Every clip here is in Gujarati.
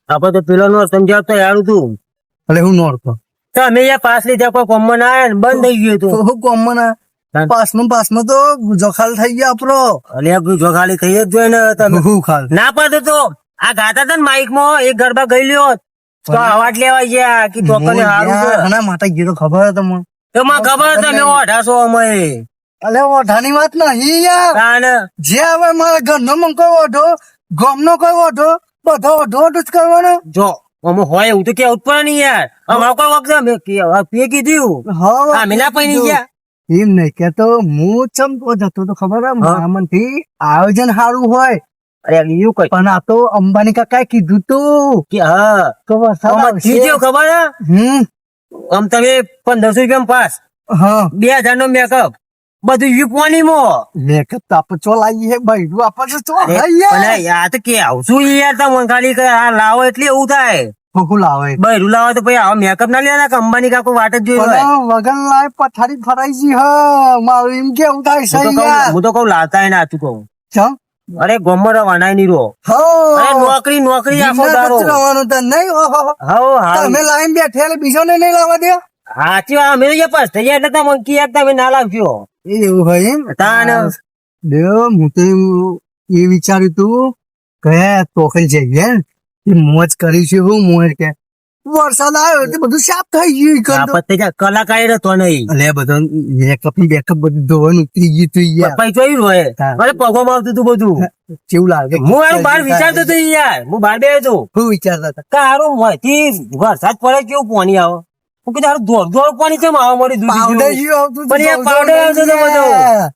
આપડે તો પેલો નો સમજાવતો યાર તું એટલે હું નોડતો તો અમે યાર પાસ લીધા કોઈ કોમન આયા ને બંધ થઈ ગયું હતું. તો કોમન પાસમાં તો જોખાલ થઈ ગયા આપડો. અલે આપણું જો ખાલી થઈ જ જોઈએ ને તમે હું ખાલ ના પડતો તો આ ગાતા હતા ને માઇક માં એક ગરબા ગઈ લ્યો તો અવાજ લેવા ગયા કે ચોકને હારું છે. આના માટે ગીરો ખબર હતો મને. તો મને ખબર હતી તમે 1800 અમે અલે ઓઢાની વાત નહીં યાર. તાને જે હવે મારા ઘરનો મન કોઈ ઓઢો ગામનો કોઈ ઓઢો બધો ઓઢો જ કરવાનો. જો અમે હોય એવું તો કેવું જ પડે ને યાર અમારે કોઈ વખત અમે પીએ કીધું હા અમે ના પૈણી ગયા એમ નહીં કેતો હું ચમતો જતો તો ખબર હે મારામાંથી આયોજન સારું હોય. અરે એવું કઈ પણ આ તો અંબાની કાકાએ કીધું તું કે હા તો વરસાદ આમાં આવશે. થયું ખબર હે આમ તમે 1500 રૂપિયા પાસ હા 2000 નો મેકઅપ બધું યુપવાની માં મેકઅપ તો આપણે ચો લાવીએ હે ભાઈ આપણે ચો લાવીએ. અને યાર તો કે આવશું યાર તમે ખાલી કે આ લાવો એટલે એવું થાય હું લાવે બૈરું લાવો તો પછી આવા મેકઅપ ના લેવાના કે અંબાની કાકો વાટ જ જોઈ હોય. પણ વગર લાય પથારી ફરાઈ ગઈ હ મારું એમ કેવું થાય છે યાર. હું તો કઉ લાવતા ના તું કહું ચમ અરે ગોમર વાનાય ની રો અરે નોકરી નોકરી આખો દારો રહેવાનું તો નહીં હાઉ હાઉ તમે લાઈન બેઠે એટલે બીજો ને નહીં લાવવા દે. હાચી વાત અમે તો પાસ થઈ ગયા એટલે તમે મંકી યાર તમે ના લાવજો એવું હોય એમ તાન દેવ હું તો એ વિચાર્યું તું કયા તોકલ જઈએ એ મોજ કરીશું હું મોજ કે વરસાદ આવ્યો એટલે બધું સાફ થઈ ગયું. આ પત્તે જા કલાકાર હતો નહીં અલે બધો મેકઅપ ની બેકઅપ બધું ધોવાનું ઉતરી ગયું તું યાર. પપ્પા જોયું હોય હા. અરે પગોમાં આવતું હતું બધું કેવું લાગે હું આનું બહાર વિચારતો હતો યાર હું બહાર બેઠો હતો હું વિચારતા હતા કારું હોય થી વરસાદ પડે કેવું પાણી આવે હું કીધું હારું દોડ દોડ પાણી કેમ આવે મારી દૂધી પાવડર જેવું? જેવું આવતું પણ યાર પાવડર આવતો હતો બધો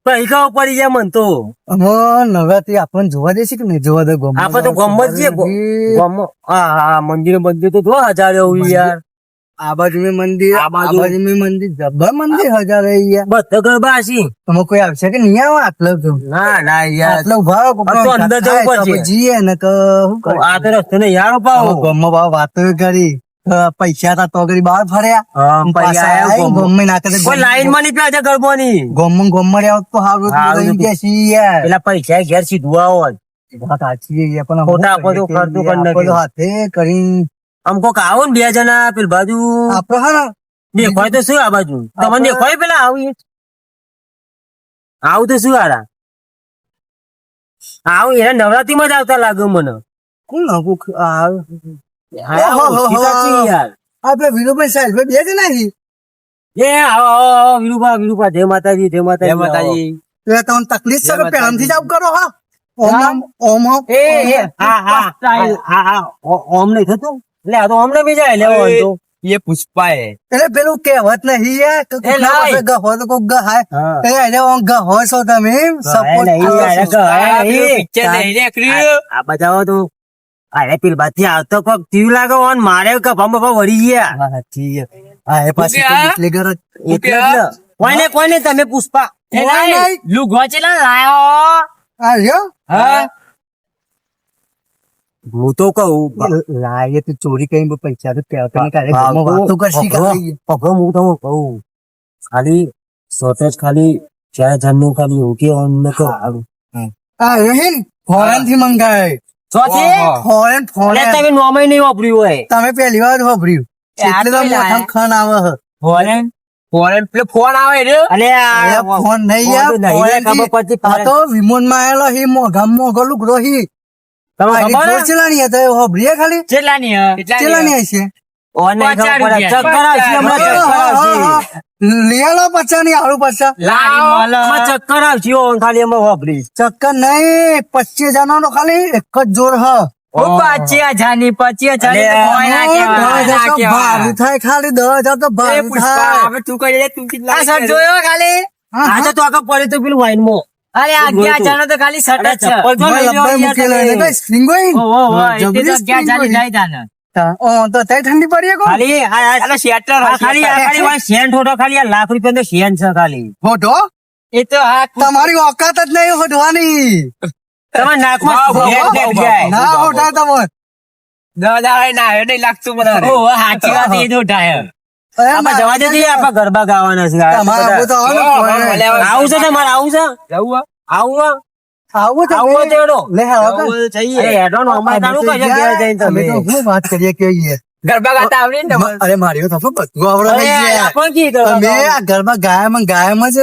પૈસા પડી જાય મન તો નવરાત્રી આપણને જોવા દેશે કે નહીં જોવા દે ગોમ આપડે તો ગમ જ છીએ હા મંદિર મંદિર તો જો હજાર એવું યાર આ બાજુ મેં મંદિર આ આ બાજુ. બાજુ મેં મંદિર જબ્બર મંદિર હજાર યાર. બધા ગરબા હશી તમે કોઈ આવશે કે નહીં આવે આટલો તો ના ના યાર આટલો ઉભા રહો, કોકનો આ તો અંદર જવું થાય તો પડશે. જઈએ ને તો શું કરે આ તો રસ્તો ને યાર પાવો ગામમાં બાબા વાતો કરી પૈસા તા તો કરી બહાર ફર્યા પાછા આયા ગામમાં નાખે તો કોઈ લાઈન માં નીકળ્યા છે ગરબોની ગામમાં રહ્યા હોત તો હારું હારું હતું. હતું. કે છીએ યાર પેલા પૈસા ઘેર સીધું આવો વાત સાચી છે યાર, પણ ખોટા શું કરીએ આપો તો ખર્ચો કે કરી આપણે તો નાખ્યો. હાથે કરીને આમ કોક આવો ને 2 જણા પેલી બાજુ આપડે હા ને દેખાય તો શું આ બાજુ તમને આપણે- દેખાય પેલા આવું આવું તો શું હારા આવું એને નવરાત્રી માં જ આવતા લાગે મને કોણ નાખું હા, ઓહો, ઓળખી સાચી યાર આપડે વિનુભાઈ સાહેબ બે જણા છીએ. એ આવો આવો આવો વિરુભા જય માતાજી જય માતાજી તો તમને તકલીફ છે કે પહેલાથી જ આવું કરો હા ઓમ એ હા હા હા હા ઓમ નહીં થતું એટલે આ તો અમને બી જાય લેવો હોય તો ये पुष्पा है એટલે પેલું કહેવત નહીં યાર કે એ લાય. ગહો તો કોક ગહાય હા. એ એને ઓમ ગહો છો તમે સપોર્ટ નહીં, કરો યાર, છો. નહીં. पिक्चर नहीं देख रही हो આ બતાવો તો અરે પેલી બાથી આવતો કોક ટીવી લાગે ઓન મારે કપા બપા વળી ગયા હા, સાચી છે. હા એ પાછી ઉગ્યા? તો એટલે ઘર જ. એટલે જ ને. કોઈને તમે પુષ્પા ए नहीं, नहीं नहीं। लुगो चला लायो આ રહ્યો? हाँ હું તો કહું લાય તો ચોરી કરીને પૈસા તો કહેવત નહીં કાઢે. ઘરમાં વાતો કરશી કાઢી. પગો હું તમને કહું ખાલી સોટેજ ખાલી 4000 નું ખાલી એવું કે અમને કહો આ રહ્યો ને ફોરેન થી મંગાય ચોથી ફોરેન એટલે ફોરેન તમે નોમે નહીં વાપર્યું હોય તમે પહેલી વાર વાપર્યું એ આ એટલે તો તો લાય. મોઢામાં ખાન આવે છે. फॉरेन फॉरेन पे फोन आवे रे અને એ ફોન નહીં યાર, ફોન તો નહીં, ફોરેન ખબર થી. પડતી આ તો વિમાનમાં આયેલો હી મોઘામાં મોઘો લુગડો હી. તમે આ ખબર રીત ચેલાની હતા એ હોભળીએ ખાલી चला नहीं है ચેલાની હશે ઓને ખબર પડે. ₹50 ચક્કર આવશે હમણાં, ચક્કર આવશે. લીયાલો પચા ની આળુ પચા लारी माला હમણાં ચક્કર આવશે ઓન ખાલી એમાં વાપરી ચક્કર નહીં 25,000 નો ખાલી એક જ જોર હ वो पाचिया जानी अरे, कोई ना के 10,000 તો ભાડું થાય ખાલી 10,000 તો ए ભાડું पुष्पा થાય अब तू कह तू कितना આ શર્ટ જોયો ખાલી હા, આ તો આખા પડે તો પેલું વાઈન માં अरे आज्ञा जानो तो खाली અરે सटच है ચપ્પલ જો મેં લઈ લો લબ્બાઈ યાર મૂકેલા એને તમે. કઈ સ્પ્રિંગ હોય ને? ओ ओ इतने जबरी तो क्या spring जानी हुई। नहीं जाना ઓ તો ત્યાં ઠંડી પડી કો ખાલી अरे शेटर આ ખાલી આ ખાલી વાય સેન્ટ હોટો ખાલી આ લાખ રૂપિયા નો સેન્ટ છે ખાલી હોટો ये तो हाँ તમારી ઓકાત જ નહીં હોટવાની તમે નાખમાં વાહ, વાહ, સેન્ટ વાહ, બેઠ વાહ, જાય. વાહ. ના હોટા તમે दादा ना है नहीं लगतू बता ओ हाथी का ये तो उठाया આપણે જવા દેજે આપણા ગરબા ગાવાના છે આ તમારા બધા. બધો આવો ને ભલે, કોઈ. ભલે. આવું છે તમારે આવું છે जाऊआ આવું આવો તો આવો તેડો. લે આવો તો. અરે હેડો ને, અમારે તારું કઈ જગ્યાએ જઈને અમે તમે. તો શું વાત કરીએ કે યાર. ગરબા ગાતા આવડે ને તમને? અરે મારી તો બધું આવડે અરે, છે યાર. આપણ કી કરો? તમે આ ગરબા ગાયમાં જ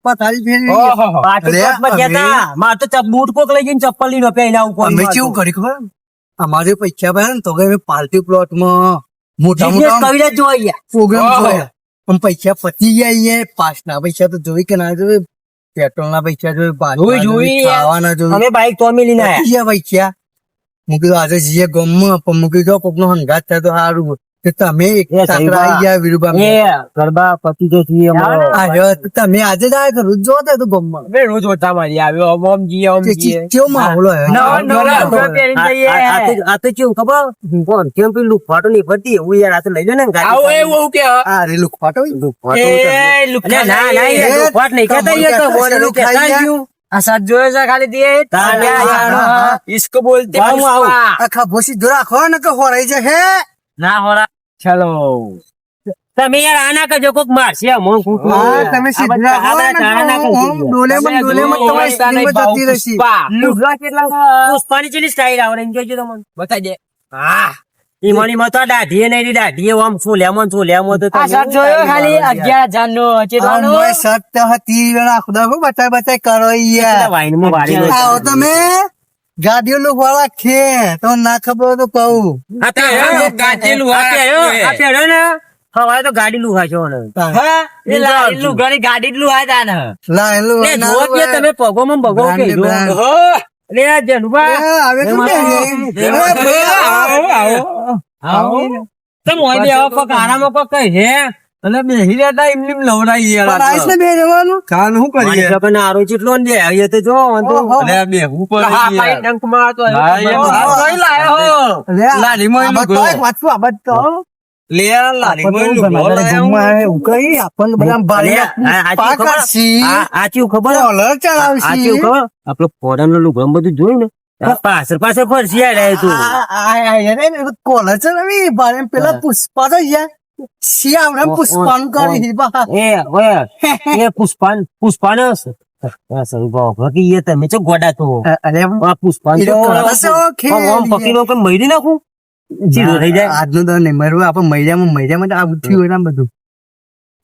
પથારી ફેરવી. ઓહો. પાટી અરે, કોટમાં જતા. મારે તો બૂટ કોક લઈ જઈને ચપ્પલ લઈને પહેર્યા ઉપર. અમે કેવું કરી ખબર અમારે પૈસા ભર્યા ને તો કે અમે પાર્ટી પ્લોટમાં મોટા બિઝનેસ મોટા કરી જ જોઈએ. પ્રોગ્રામ ઓહો. જોયા પણ પૈસા પતી ગયા યાર. પાસ ના પૈસા તો જોઈ કે ના જોઈ, પેટ્રોલ ના પૈસા જોઈ, ભાડું જોઈ યાર. ખાવાના જોઈ, અમે બાઈક તો લઈને આયા. પતી ગયા પૈસા. હું કીધું આજે જઈએ ગમમાં પણ મૂકી દો કોક નો હંગાત થાય તો સારું. કે તમે એક એ સાંકળા આવી ગયા વિરુભા. એ ગરબા પતિ તો છીએ અમારો. તમે આજે જ આવ્યા તો રોજ જોતા તો ગમમાં અમે રોજ ઓછા મારી આવ્યો ઓમ જીએ ઓમ જીએ કેવો માહોલ હોય નવા નવા લુગડા પહેરીને આ- જઈએ. આ- આ તો- આ તો કેવું ખબર કોણ કેમ પેલું ફાટો નહીં ફરતી એવું યાર આ તો લઈ લો ને ગાડી. આવો એવું કે આ રેલું ફાટો ફાટો એ તો- લુખ્ખા અરે ના ના નહીં. યાર, એ ફાટ નહીં કહેતા યાર તો બોલે પેલું કહેતા ખાઈ ગયું. આ સાથ જોયો છે ખાલી તે તાળિયા. इसको बोलते વાહ, વાહ. पुष्पा. આખા ભોસી રાખો ને કે હોરાઈ જશે. ના હોરા ચલો તમે યાર આના કરજો કોક મારશે અમુક ખોટું. હા, તમે આ સીધું બધા- રાખો આ બધા ને ચાળા ના તો કરજો. ઓમ ડોલેમાં ડોલેમાં તમારી સ્કીનમાં જતી રહેશે. લુગડા કેટલા પુષ્પાની ચેલી સ્ટાઈલ આવડે એમ કહેજો તમને. બતાઈ દે હા ઈ મણી માં તો આ દાઢીએ નહીં રહી, દાઢીએ આમ છોલ્યામાં ને છોલ્યામાં તો આ શર્ટ જોયો ખાલી 11,000 નો આ ચેતવાનો મોય શર્ટ તો હતી વેળા ખુદા હું બતાય બતાય કરો યાર. વાઈનમાં વાળી લો. આવો તમે ગાડીઓ લો વાળા ખે તો ના ખબર હોય તો કહું. આ પહેર્યો, ગાંઠેલું આ પહેર્યો, આ પહેર્યો ને હવારે તો ગાડી લુહાશો ને. હા એ લાલ લુગડાની ગાડી જ લુહાય તા ને લાયેલું લે, ના જુઓ કે હોય. તમે પગોમાં ભગો બ્રાન્ડ કહેજો. બ્રાન્ડ. ઓહો લે આ જનુભા. એ આવે તો એમાં નહીં. તો- એ ભાઈ, આવો આવો તમે હોય બે આવા કોક આરામમાં કોક કહે છે. અને બેહી રહેતા એમની લવડાઈ પણ આઈસ ને બે જવાનું. કાન શું મારી ખબર ને આરો ચેટલો ને દે, એ તો જો વાંધો. ઓહો. બેહવું હા, પાઈ ડંક મારતો હોય. હા, એ ઓહો, મારો કઈ લાયો? લે, લારીમાં આ એનું બધો ઘર. એક વાંચું, આ બધો. લે લારીમાં એનું ઘર આપણને લાયો. ઘરમાં એવું કરી, આપણને બધા ભારે અરે, આ ચેવું ખબર? પાકડશી, આ ચેવું ખબર? ડોલર આ ચડાવશી. ચેવું ખબર? આપણો ફોરેન નું લુગડું બધું જોયું ને પાછળ પાછળ ફરસી આય તું. કોલર ચડાવી, ભારે પેલા પુષ્પા તો યાર. શિયાળામાં પુષ્પાનું કરી, બા. એ પુષ્પાને સ્વરૂપ બાકી એ તમે ચો ગોડા તો અરે, આ પુષ્પા એ તો કરશો, ખેલ. પકડી કોઈ મરી નાખું સીધો થઈ જાય. આજનું તો નહીં મરવું, આપણે મહિલામાં આ ઉઠ્યું હોય ને આ બધું.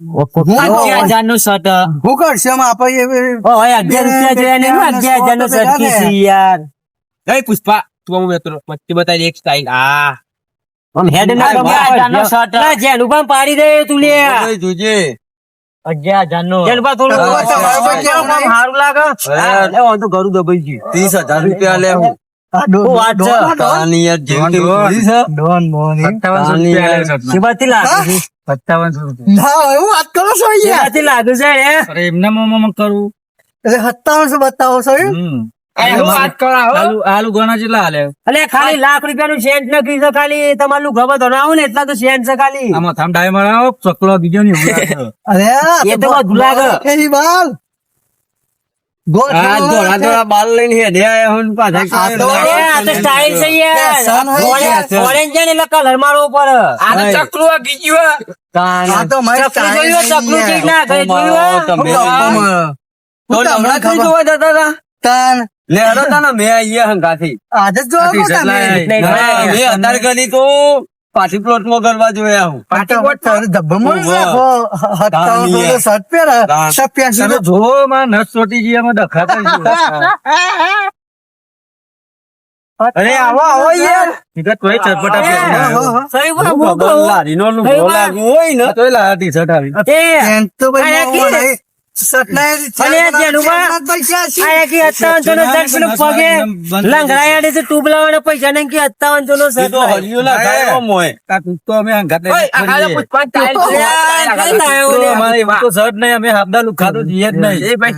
હું 11,000 નું શર્ટ શું કરશે આમાં આપણે ઓય 11,000 જોયા નહીં, 11,000 નો સટકી છે યાર. એ પુષ્પા તું આમ વેતરો મચ્છી બતાવી એક સ્ટાઈલ આ આમ હેડ ના આ 11,000 નો શર્ટ. ના, જેનું પણ પાડી દે તું લે. જોજે 11,000 નો જેનું પણ થોડું હા, તમારે પણ કેવું આમ સારું લાગે. હા, લે, વાંધો ઘરું દબાઈ ગયું. 30,000 રૂપિયા લે હું શું વાત છે? ડોન મોની. શેમાંથી લાગે છે? ના, એવું વાત કરો છો યાર. શેમાંથી લાગે છે રે? અરે એમને મમ કરું એટલે 5700 બતાવો છો એમ? વાત કરાવો આલુ ગણા જેટલા હાલે અલે ખાલી ₹1,00,000 સેન્ટ નક્કી છે, ખાલી તમારું ઘર ધણાવો ને એટલા તો સેન્ટ છે ખાલી. આમાં થામ ડાય મારાવો ચકલો બીજો ની અરે એ તો બધું લાગે. એની બાલ આ ધોળા ધોળા બાલ લઈને હેડે આયા હું પાછા આ તો- અરે, આ તો સ્ટાઇલ છે યાર. ફેશન હોય ઓરેન્જ- ઓરેન્જ છે ને એટલે કલર મારવો પડે. આ તો ચકલું આ ગીજ્યું આ તો મારી ચકલું style જોયું? ચકલું છે ચીજ ના કરે, જોયું? તમે હું તમને ખબર. જોવા જતા હતા તાન. લે હડો તા ને મેં અહીંયા હંગાથી આજે જ જોવા ટી-શર્ટ તમે. લાય. નહીં, મેં અત્યારે ગલી તો પાર્ટી પ્લોટ માં ગરબા જોયા હું આ તો તારે ધબ્બામાં જ ઓહો. રાખો. 5700 તો શર્ટ પહેરે. તાન. 87 તો જો માં નસ ચોટી ગઈ એમાં દખાતા અરે આવો આવો યાર ટીકટ કોઈ ચટપટા પહેરવા આવ્યો. સહી વાત હું બોલ ભગવાન કહું. લારીનો લુગડો સહી વાત. લાગ્યો હોય ને તોય લાયા ટી-શર્ટ આવી એ, પેન્ટ તો ભાઈ આ બહુ કે- નહીં. શર્ટ ના એ અને આ જેનુબા, પૈસા છે. આ કે 5700 નો શર્ટ પેલું પગે લંગડાયા છે, ટૂબ લાવવાના પૈસા નહીં કે 5700 નો એ શર્ટ તો લાવ્યો. હરિયો ના ગાયો મોય આ તો અમે હંગાતે ઓય, આ ખાલી પુષ્પા style છે યાર, કઈ લાવ્યો લે? અમારે એવું તો શર્ટ નહીં અમે હાફદા લુખા તો જીએ જ નહીં આ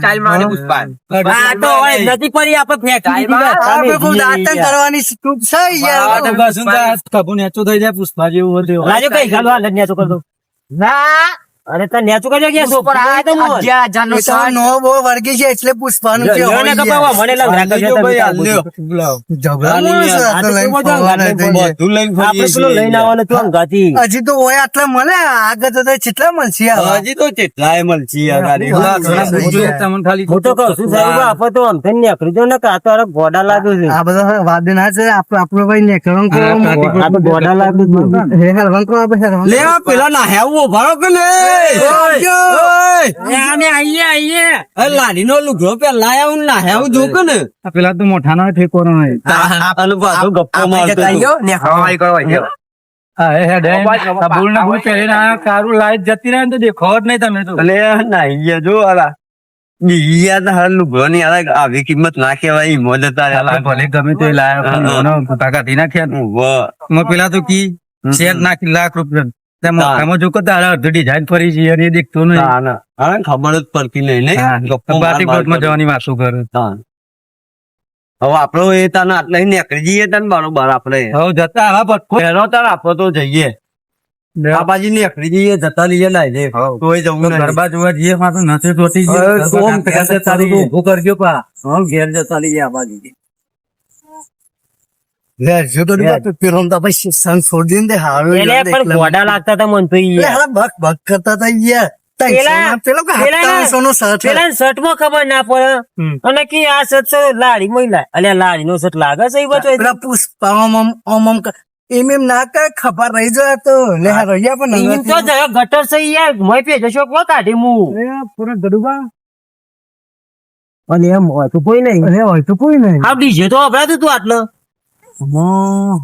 તો હવે નથી પડી, આપણે ફેંકી દીધી બસ. આ તમે બધું જીએ દાંતણ યાર. કરવાની ટૂંક છે યાર. આ તો બસ ઊંધા હાથ ખભું નેચું થઈ જાય પુષ્પા જેવું હતું લાજો કઈ ખાલો હાલ જ ન્યા તો કર દઉં. ના અરે તો નેચું કરજો કે સુપર આ તો મોજ. 11,000 નો એ તો નો બહુ વર્ગી છે એટલે પુષ્પાનું છે લ્યો ને હોય કપાવા, યાર. મને લાગે રાખજો તમે ત્યાં બધું. ઝઘડા માણસ આ આ તો તો લઈને કેવો જો ફરવાના ગાંઠ થઈ લઈને ગયા. આપણે પેલો લઈને આવવાનો તો અંગાથી. હજી તો હોય આટલા મળે આગળ તો કેટલા મળશે આવા? હજી તો કેટલાય મળશે આ ગાડી. ઘણા થઈ ગયા. હું તો કહું છું સાહેબ આપો તો આમ થઈને નીકળી જાઓ ને કાં તો અરે ગોડા લાગે છે. આ બધા વાદે ના છે આપણો ભાઈ ને કરંગ આ તો ગોડા લાગે છે. હે હરવંગ કો આપણે હરવંગ લે આ પેલા નાહ્યા ઉભા કે લે એ અમે આઈએ. લાડી નો લુગડો પેલા આવું નાહ્યા જો કે ને પેલા તો મોઠાનો ઠેકો નો અને પાછો ગપ્પો મારતો અલે નાહી ગયા જો આલા બીયા તો હાલ લુગડો ની આવી કિંમત ના કહેવાય ઈ મોજ હતા ભલે ગમે તે લાયા કાઢી નાખ્યા પેલા તો કી શેર નાખી લાખ રૂપિયા મોટામાં જો તારા અડધો ડિઝાઇન ફરી છે અને એ દેખતો નહીં ખબર જ પડતી નહીં ને ગપ્પો બાટી બોટમાં જવાની વાતો કરે હવે આપડો એ તને આટલે નીકળી જઈએ તને બરોબર આપડે હવે જતા આવા પટકો પહેલો તાર આપડો તો જઈએ આ બાજુ નીકળી જઈએ જતા લઈએ લાઈ દે તોય જવું નહીં. ગરબા જોવા જઈએ માં તો નથી ચોટી તારું તો ઉભું કરજો પા ઘેર જતા લઈએ આ બાજુ પેલો તો ભાઈ સંગ છોડી દે હારું એને પણ ગોડા લાગતા હતા મન તો ઈ યાર. બક બક કરતા હતા યાર પેલા- પેલો કે પેલા- 700 નો શર્ટ પેલા શર્ટ માં ખબર ના પડે અને કે આ શર્ટ તો લાડી મહિલા અલ્યા લાડી નો શર્ટ લાગે છે ઈ બચો પેલા પુષ્પા ઓમ એમ ના કઈ ખબર રહી જાય તો લે હા રહ્યા પણ એમ તો જરા ગટર છે યાર મોય પે જશો કો કાઢી મુ પૂરા ગડુબા અને એમ હોય તો કોઈ નહીં અરે હોય તો કોઈ નહીં આ ડીજે તો અભરાતું તું આટલો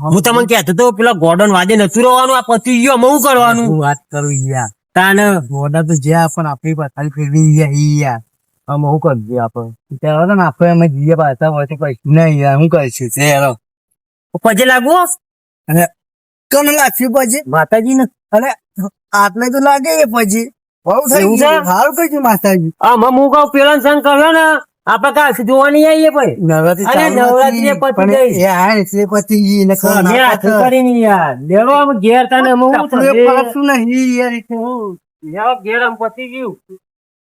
હું તમને કહેતો તો પેલા ગોર્ડન વાજે નતું રહેવાનું આ પતિ ગયો અમે શું કરવાનું વાત કરું યાર તાન મોડા તો જ્યાં પણ આપણી પાછળ ફેરવી ગયા ઈ યાર અમે શું કરજે આપણે ત્યારે ને આપણે અમે જઈએ પાછા હોય તો કઈ નહીં યાર હું કરીશું ચાલો પજે લાગવો અને કોને લાગ્યું પછી માતાજી ને અરે આટલે તો લાગે એ પછી બહુ થઈ એવું ગયું છે? સારું કહ્યું માતાજી આમાં હું કહું પેલા સંગ કર્યો ને આપડે કાલ જોવાની આવીએ ભાઈ નવરાત્રી અરે ચાલુ નવરાત્રી નથી, પતી પણ ગઈ. એ આ એટલે પછી ઈ ને ખબર મેં ના હાથ પડે. કરીને યાર લેવો આમ ઘેર તને હું આપણું એ પાછું નહીં યાર એટલે હું લેવો ઘેર આમ પતી ગયું